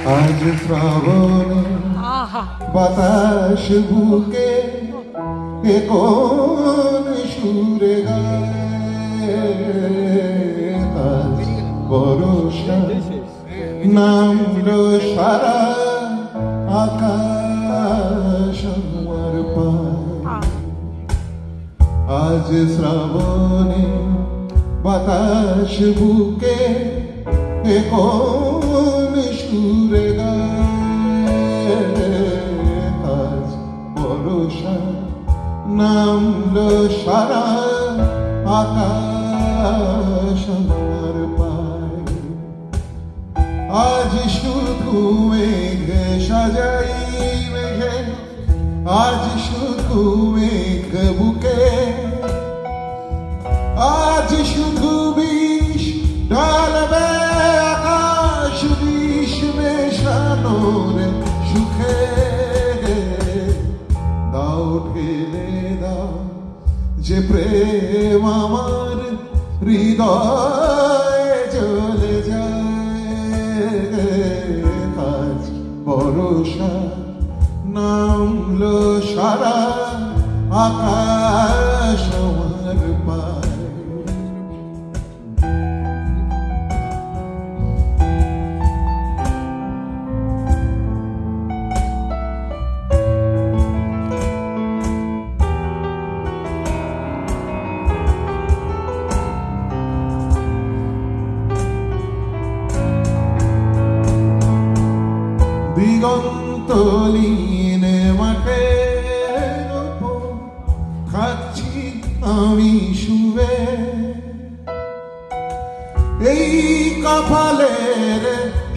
আজ শ্রাবণে বাতাস বুকে কোন সুরে গায় আজ বর্ষা নামলো সারা আকাশ আমার পায় আজ শ্রাবণে বাতাস বুকে কোন সুরে গায় আজ বর্ষা নামলো সারা আকাশ আমার পায় আজ শুধু মেঘে সাজাই মেঘে আজ শুধু মেঘ বুকে আজ শুধু বিষ ঢালবে আকাশ বিষ মেশানোর সুখে দাও ঢেলে দাও যে প্রেম আমার হৃদয়ে জ্বলে যায় আজ বর্ষা নামলো সারা আকাশ আমার পায় দিগন্তলীন মাঠের উপর খাচ্ছি আমি শুয়ে এই কপালের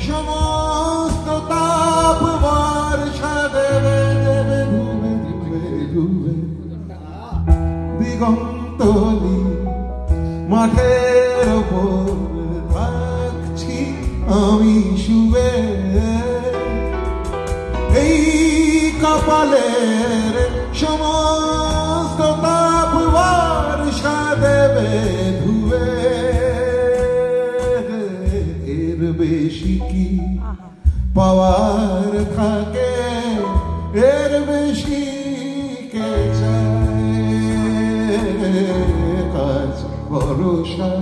সমস্ত তাপ বর্ষা দেবে দেবে ধুবে ধুবে ধুবে দিগন্তলীন মাঠের উপর থাকছি আমি শুয়ে এই কপালের সমস্ত তাপ বর্ষা দেবে ধুবে এর বেশি কি পাওয়ার থাকে এর বেশি কে চায় আজ ভরসা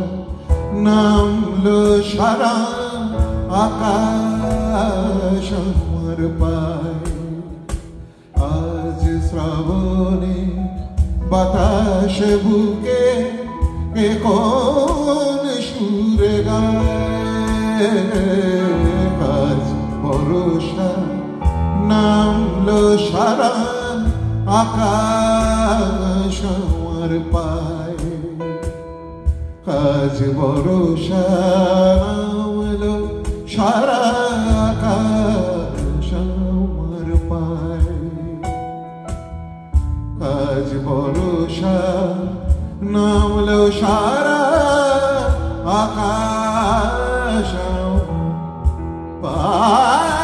নামলো সারা আকাশ আমার পায় আজ শ্রাবণে বাতাস বুকে কোন সুরে গায় আজ ভরসা নামলো সারা আকাশ আমার পায় আজ ভরসা নামলো সারা আকাশ আমার পায় আজ ভরসা নামলো সারা আকাশ পায়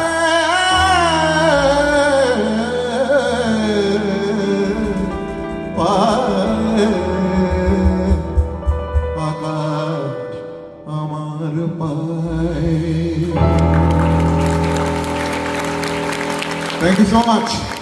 আকাশ আমার পায় Thank you so much.